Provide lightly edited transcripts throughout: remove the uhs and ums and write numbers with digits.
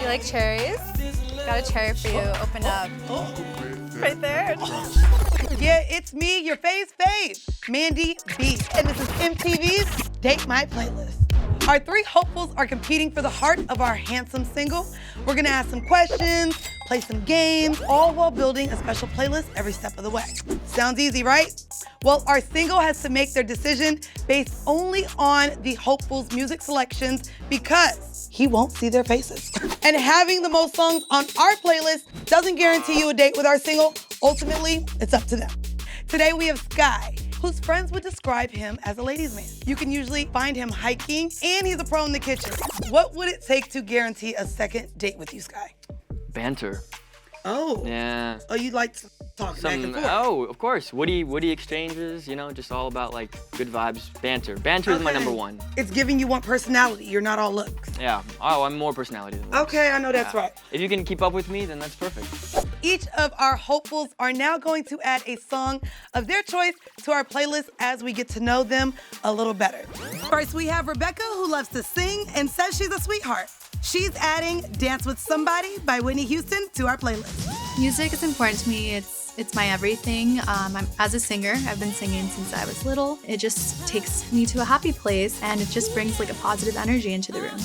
You like cherries? Got a cherry for you. Open up. Oh. Right there. Yeah, it's me, your fave, Mandy B. And this is MTV's Date My Playlist. Our three hopefuls are competing for the heart of our handsome single. We're gonna ask some questions, play some games, all while building a special playlist every step of the way. Sounds easy, right? Well, our single has to make their decision based only on the hopefuls' music selections because he won't see their faces. And having the most songs on our playlist doesn't guarantee you a date with our single. Ultimately, it's up to them. Today we have Sky, whose friends would describe him as a ladies' man. You can usually find him hiking, and he's a pro in the kitchen. What would it take to guarantee a second date with you, Sky? Banter. Oh. Yeah. Oh, you like talking back and forth. Oh, of course. Witty exchanges, you know, just all about like good vibes. Banter. Banter is my number one. It's giving you one personality. You're not all looks. Yeah. Oh, I'm more personality than looks. Okay, I know that's right. If you can keep up with me, then that's perfect. Each of our hopefuls are now going to add a song of their choice to our playlist as we get to know them a little better. First, we have Rebecca, who loves to sing and says she's a sweetheart. She's adding Dance with Somebody by Whitney Houston to our playlist. Music is important to me. It's my everything. As a singer, I've been singing since I was little. It just takes me to a happy place, and it just brings like a positive energy into the room.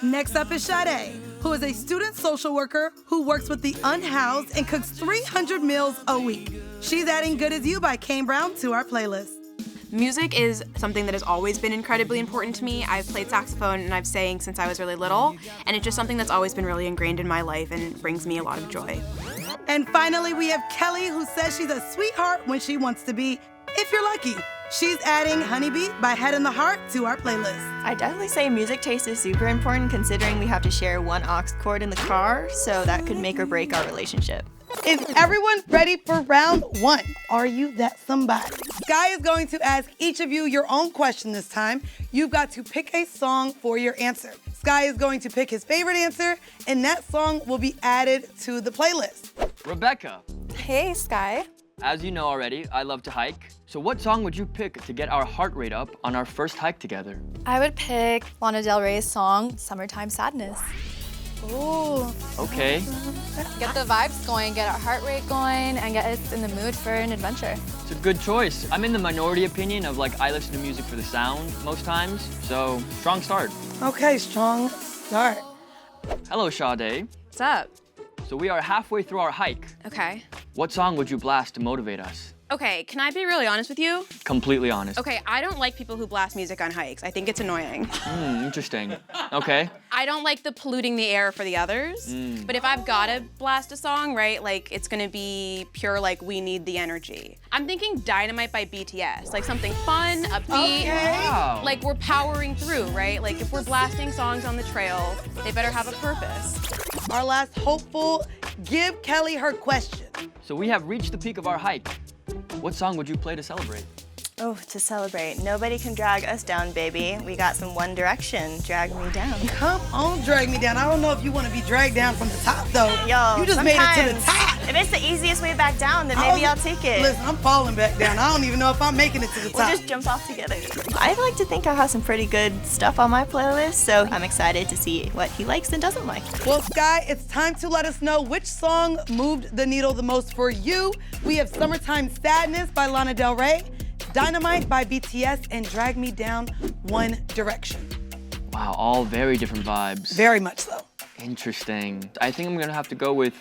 Next up is Sade, who is a student social worker who works with the unhoused and cooks 300 meals a week. She's adding Good As You by Kane Brown to our playlist. Music is something that has always been incredibly important to me. I've played saxophone and I've sang since I was really little, and it's just something that's always been really ingrained in my life and brings me a lot of joy. And finally, we have Kelly, who says she's a sweetheart when she wants to be, if you're lucky. She's adding Honeybee by Head in the Heart to our playlist. I definitely say music taste is super important considering we have to share one aux cord in the car, so that could make or break our relationship. Is everyone ready for round one? Are you that somebody? Sky is going to ask each of you your own question this time. You've got to pick a song for your answer. Sky is going to pick his favorite answer, and that song will be added to the playlist. Rebecca, Hey, Sky. as you know already, I love to hike. So what song would you pick to get our heart rate up on our first hike together? I would pick Lana Del Rey's song, Summertime Sadness. Ooh. Okay. Get the vibes going, get our heart rate going, and get us in the mood for an adventure. It's a good choice. I'm in the minority opinion of like I listen to music for the sound most times, so strong start. Okay, strong start. Hello, Sade. What's up? So we are halfway through our hike. Okay. What song would you blast to motivate us? Okay, can I be really honest with you? Completely honest. Okay, I don't like people who blast music on hikes. I think it's annoying. Interesting. Okay. I don't like the polluting the air for the others. But if I've gotta blast a song, right, like it's gonna be pure like We Need the Energy. I'm thinking Dynamite by BTS, like something fun, upbeat. Wow. Like we're powering through, right? Like if we're blasting songs on the trail, they better have a purpose. Our last hopeful, give Kelly her question. So we have reached the peak of our hike. What song would you play to celebrate? Oh, to celebrate. Nobody can drag us down, baby. We got some One Direction. Drag me down. Come on, drag me down. I don't know if you want to be dragged down from the top, though. Yo, you just made it to the sometimes, top. If it's the easiest way back down, then maybe I'll take it. Listen, I'm falling back down. I don't even know if I'm making it to the We'll top. just jump off together. I like to think I have some pretty good stuff on my playlist, so I'm excited to see what he likes and doesn't like. Well, Sky, it's time to let us know which song moved the needle the most for you. We have Summertime Sadness by Lana Del Rey, Dynamite by BTS, and Drag Me Down, One Direction. Wow, all very different vibes. Very much so. Interesting. I think I'm gonna have to go with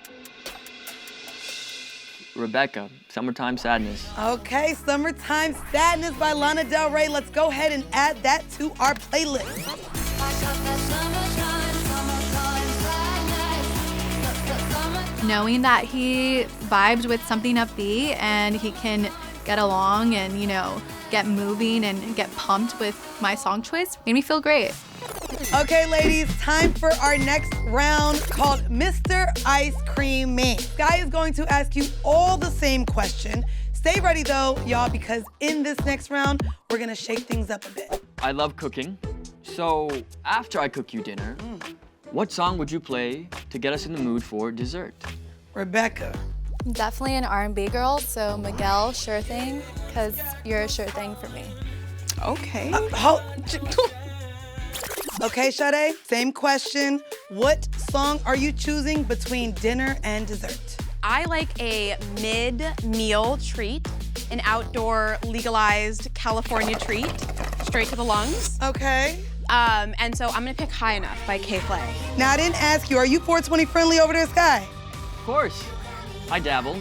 Rebecca, Summertime Sadness. Okay, Summertime Sadness by Lana Del Rey. Let's go ahead and add that to our playlist. Knowing that he vibes with something upbeat and he can get along and, you know, get moving and get pumped with my song choice made me feel great. Okay, ladies, time for our next round called Mr. Ice Cream Man. Sky is going to ask you all the same question. Stay ready though, y'all, because in this next round, we're gonna shake things up a bit. I love cooking. So after I cook you dinner, what song would you play to get us in the mood for dessert? Rebecca. Definitely an R&B girl, so Miguel, Sure Thing, because you're a sure thing for me. Okay. Okay, Sade, same question. What song are you choosing between dinner and dessert? I like a mid-meal treat, an outdoor legalized California treat, straight to the lungs. Okay. And so I'm gonna pick High Enough by K-Flay. Now, I didn't ask you, are you 420 friendly over there, Sky? Of course. I dabble.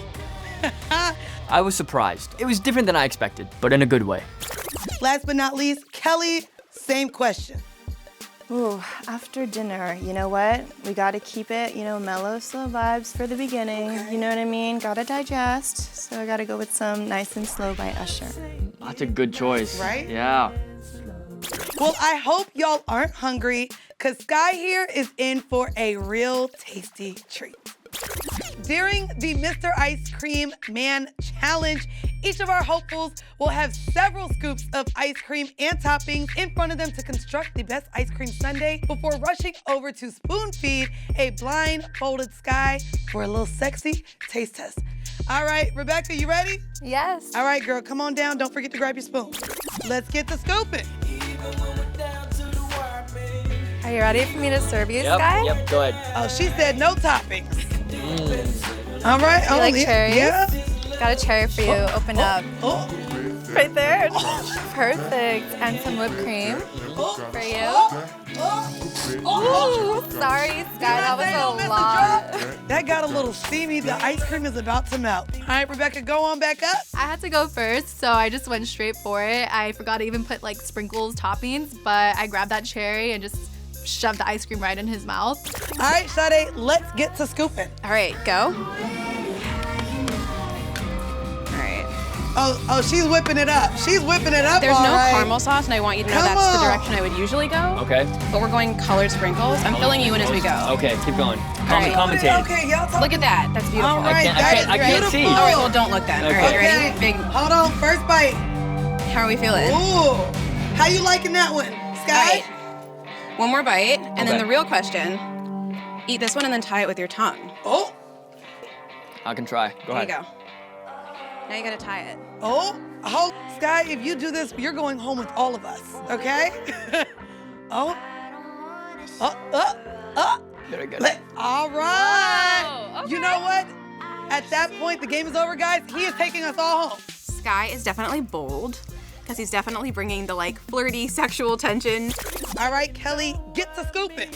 I was surprised. It was different than I expected, but in a good way. Last but not least, Kelly, same question. Ooh, after dinner, you know what? We gotta keep it, mellow, slow vibes for the beginning. You know what I mean? Gotta digest. So I gotta go with some Nice and Slow by Usher. That's a good choice. Right? Yeah. Well, I hope y'all aren't hungry, because Sky here is in for a real tasty treat. During the Mr. Ice Cream Man Challenge, each of our hopefuls will have several scoops of ice cream and toppings in front of them to construct the best ice cream sundae before rushing over to spoon feed a blindfolded Sky for a little sexy taste test. All right, Rebecca, you ready? Yes. All right, girl, come on down. Don't forget to grab your spoon. Let's get to scooping. Are you ready for me to serve you, Sky? Yep, go ahead. Oh, she said no toppings. All right. You like yeah, cherries? Yeah. Got a cherry for you. Open up. Oh, Right there. Perfect. And some whipped cream for you. Ooh, sorry, Sky. That was a lot. that got a little steamy. The ice cream is about to melt. All right, Rebecca, go on back up. I had to go first, so I just went straight for it. I forgot to even put like sprinkles toppings, but I grabbed that cherry and just shoved the ice cream right in his mouth. All right, Sade, let's get to scooping. All right, go. All right. Oh, she's whipping it up. She's whipping it up. There's all no right. caramel sauce, and I want you to know Come that's the on. direction I would usually go. Okay. But we're going colored sprinkles. I'm filling you in as we go. Okay, keep going. right. Commentate. Okay, y'all talk. Look at that. That's beautiful. All right, I that can't is see. beautiful. All right, well, don't look then. All right, you Okay, ready? Big. hold on, first bite. How are we feeling? Ooh, how you liking that one, All Sky? right. One more bite, and then Okay. the real question, eat this one and then tie it with your tongue. Oh, I can try. Go There ahead. you go. Now you gotta tie it. oh, Sky, if you do this, you're going home with all of us, okay? Oh, Very good. All right. Whoa, You okay. know what? At that point, the game is over, guys. He is taking us all home. Sky is definitely bold, because he's definitely bringing the like flirty sexual tension. All right, Kelly, get to scooping.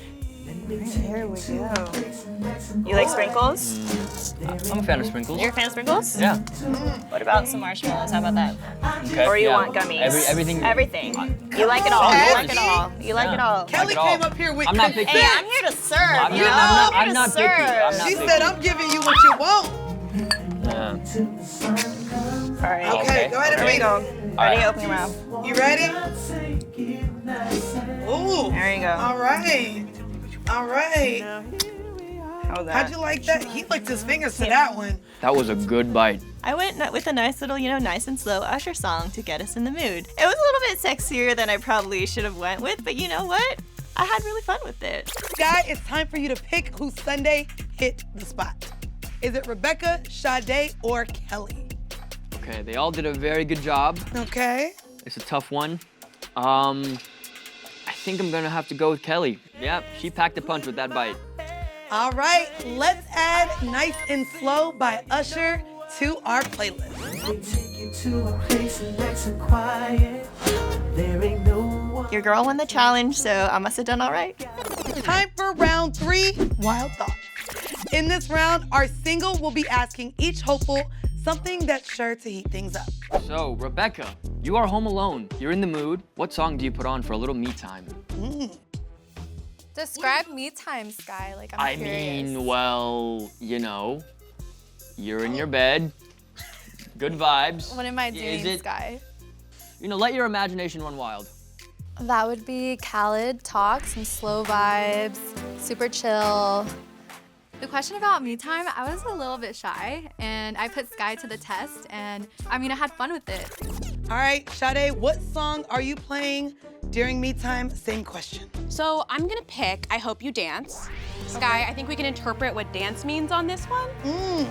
Here we go. You like sprinkles? I'm a fan of sprinkles. You're a fan of sprinkles? Yeah. What about some marshmallows? How about that? Okay. Or you yeah. want gummies? Everything. Everything. You like it all. You like it all. You like Yeah. it all. Kelly it all. came up here with I'm not consent. picky. Hey, I'm here to serve. I'm you know? not- I'm here not to picky. I'm serve. not She picky. said, I'm giving you what you want. Yeah. All right. Okay, Okay. go ahead and Here we read go. it. Ready? right. Open your mouth. You ready? Ooh. There you go. All right. All right. How's that? How'd you like that? He licked his fingers to that one. That was a good bite. I went with a nice little, Nice and Slow Usher song to get us in the mood. It was a little bit sexier than I probably should have went with, but you know what? I had really fun with it. Sky, it's time for you to pick whose Sunday hit the spot. Is it Rebecca, Sade, or Kelly? Okay, they all did a very good job. Okay. It's a tough one. I think I'm gonna have to go with Kelly. Yeah, she packed a punch with that bite. All right, let's add Nice and Slow by Usher to our playlist. Your girl won the challenge, so I must have done all right. Time for round 3, Wild Thoughts. In this round, our single will be asking each hopeful something that's sure to heat things up. So, Rebecca, you are home alone. You're in the mood. What song do you put on for a little me time? Describe me time, Sky. Like, I'm I curious. mean, well, you're in your bed. Good vibes. What am I Is doing, it- Sky? Let your imagination run wild. That would be Khaled Talk, some slow vibes, super chill. The question about me time, I was a little bit shy, and I put Sky to the test, and I had fun with it. All right, Sade, what song are you playing during me time? Same question. So I'm gonna pick I Hope You Dance. Sky, I think we can interpret what dance means on this one. Mm.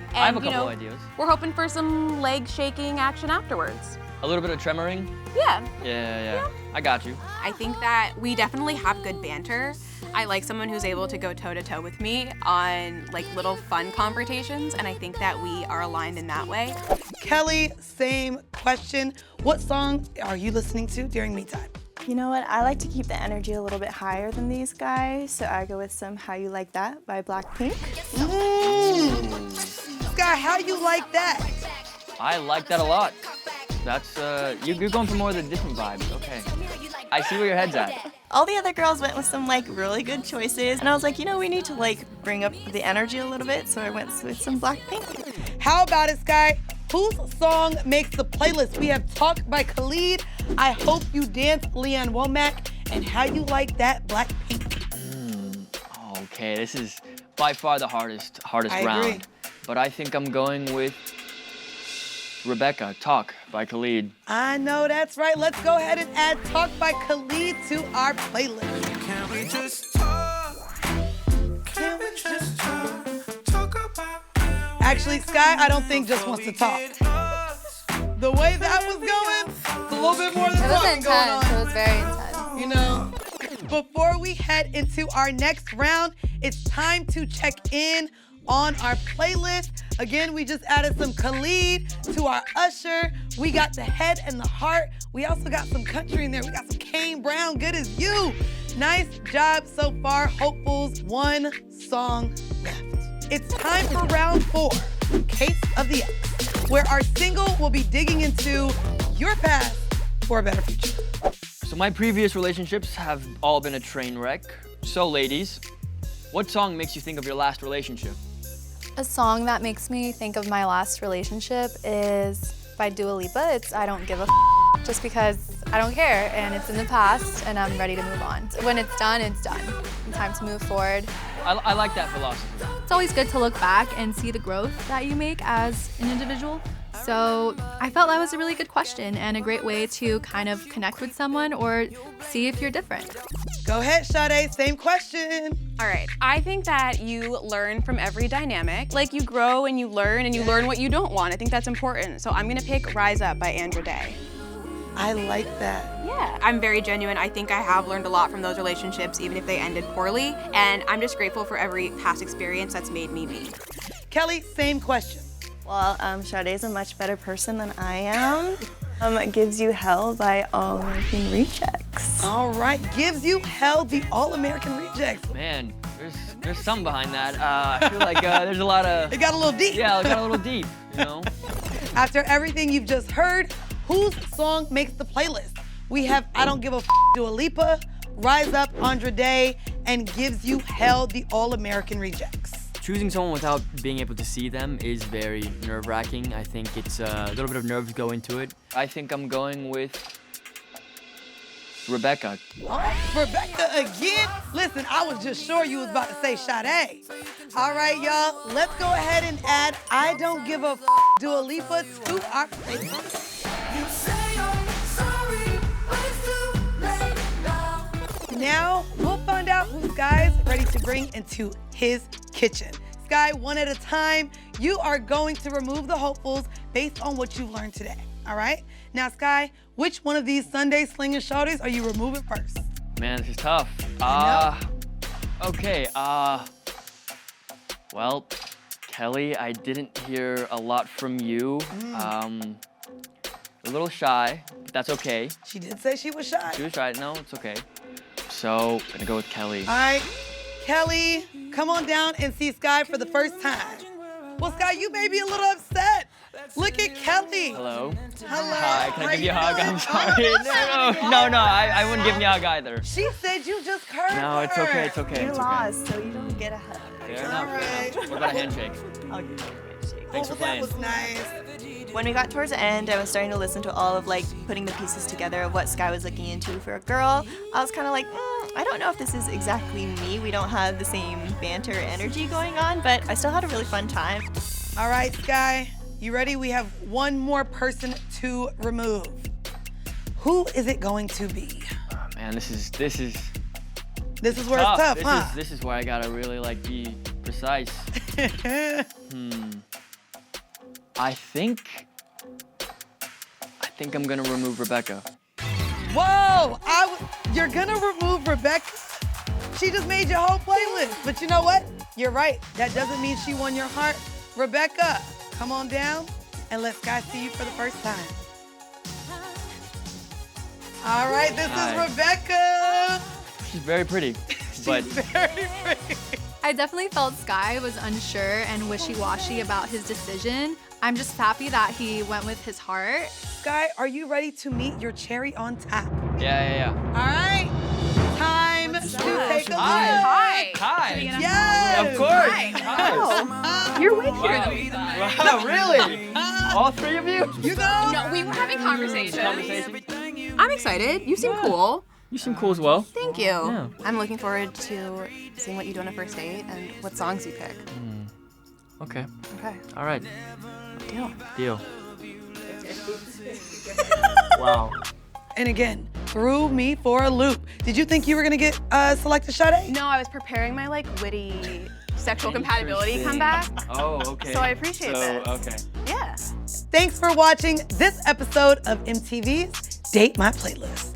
And, I have a couple ideas. We're hoping for some leg shaking action afterwards. A little bit of tremoring. Yeah. Yeah. I got you. I think that we definitely have good banter. I like someone who's able to go toe-to-toe with me on like little fun confrontations, and I think that we are aligned in that way. Kelly, same question. What song are you listening to during me time? You know what? I like to keep the energy a little bit higher than these guys, so I go with some How You Like That by Blackpink. Sky, how you like that? I like that a lot. That's, you're going for more of the different vibes. Okay. I see where your head's at. All the other girls went with some like really good choices, and I was like, you know, we need to like bring up the energy a little bit, so I went with some Blackpink. How about it, Sky? Whose song makes the playlist? We have Talk by Khalid, I Hope You Dance, Leanne Womack, and How You Like That, Blackpink. Okay, this is by far the hardest I round. agree. But I think I'm going with Rebecca, Talk by Khalid. I know that's right. Let's go ahead and add Talk by Khalid to our playlist. Can we just talk? Can we just talk about Actually, Sky, I don't think just wants to talk. The way that was going, it's a little bit more than It was talking going intense. It on. was very intense. You know, before we head into our next round, it's time to check in on our playlist. Again, we just added some Khalid to our Usher. We got the head and the heart. We also got some country in there. We got some Kane Brown, Good As You. Nice job so far, hopefuls. One song left. It's time for round 4, Case of the X, where our single will be digging into your past for a better future. So my previous relationships have all been a train wreck. So ladies, what song makes you think of your last relationship? A song that makes me think of my last relationship is by Dua Lipa. It's I Don't Give a just because I don't care and it's in the past and I'm ready to move on. When it's done, it's done. It's time to move forward. I like that philosophy. It's always good to look back and see the growth that you make as an individual. So I felt that was a really good question and a great way to kind of connect with someone or see if you're different. Go ahead, Sade, same question. All right, I think that you learn from every dynamic. Like you grow and you learn what you don't want. I think that's important. So I'm gonna pick Rise Up by Andra Day. I like that. Yeah, I'm very genuine. I think I have learned a lot from those relationships, even if they ended poorly. And I'm just grateful for every past experience that's made me me. Kelly, same question. Well, Sade's a much better person than I am. Gives You Hell by All American Rejects. All right, Gives You Hell, the All-American Rejects. Man, there's something behind that. I feel like there's a lot of... It got a little deep. Yeah, it got a little deep, you know? After everything you've just heard, whose song makes the playlist? We have I Don't Give a Dua Lipa, Rise Up, Andra Day, and Gives You Hell, the All-American Rejects. Choosing someone without being able to see them is very nerve-wracking. I think it's a little bit of nerves go into it. I think I'm going with Rebecca. All right, Rebecca again. Listen, I was just sure you was about to say Sade. All right, y'all, let's go ahead and add I Don't Give a Dua Lipa to our playlist. you say I'm sorry, but it's too late now. Now, we'll find out who Sky's ready to bring into his kitchen. Sky, one at a time, you are going to remove the hopefuls based on what you've learned today, all right? Now, Sky, which one of these Sunday slinging shorties are you removing first? Man, this is tough. Okay, well, Kelly, I didn't hear a lot from you. A little shy, but that's okay. She did say she was shy. She was shy, no, it's okay. So, gonna go with Kelly. All right, Kelly, come on down and see Sky for the first time. Well, Sky, you may be a little upset. Look at Kelly. Hello? Hello. Hi, can How I give you a you hug? doing? I'm sorry. No, I wouldn't give you a hug either. She said you just heard No, it's her. okay, it's okay. You It's okay. lost, so you don't get a hug. Fair enough, fair right. enough. What about a handshake? I'll give you a handshake. Thanks for That playing. was nice. When we got towards the end, I was starting to listen to all of like putting the pieces together of what Sky was looking into for a girl. I was kind of like, I don't know if this is exactly me. We don't have the same banter energy going on, but I still had a really fun time. All right, Sky, you ready? We have one more person to remove. Who is it going to be? Oh, man, this is This is where it's tough, huh? This is where I gotta really like be precise. I think I'm gonna remove Rebecca. Whoa! You're gonna remove Rebecca? She just made your whole playlist. But you know what? You're right. That doesn't mean she won your heart. Rebecca, come on down and let Sky see you for the first time. All right, this is Rebecca. She's very pretty, but Very pretty. I definitely felt Sky was unsure and wishy-washy about his decision. I'm just happy that he went with his heart. Sky, are you ready to meet your cherry on top? yeah. All right, time to take a look. Hi. Hi. Yes. Of course. Hi. You're way Wow, really? All three of you? You know? No, we were having conversations. Conversation? I'm excited. You seem cool. You seem cool as well. Thank you. Yeah. I'm looking forward to seeing what you do on a first date and what songs you pick. Okay. Okay. All right. Deal. Deal. Wow. And again, threw me for a loop. Did you think you were gonna get selected Sade? No, I was preparing my like witty sexual compatibility comeback. Oh, okay. So I appreciate this. Okay. Yeah. Thanks for watching this episode of MTV's Date My Playlist.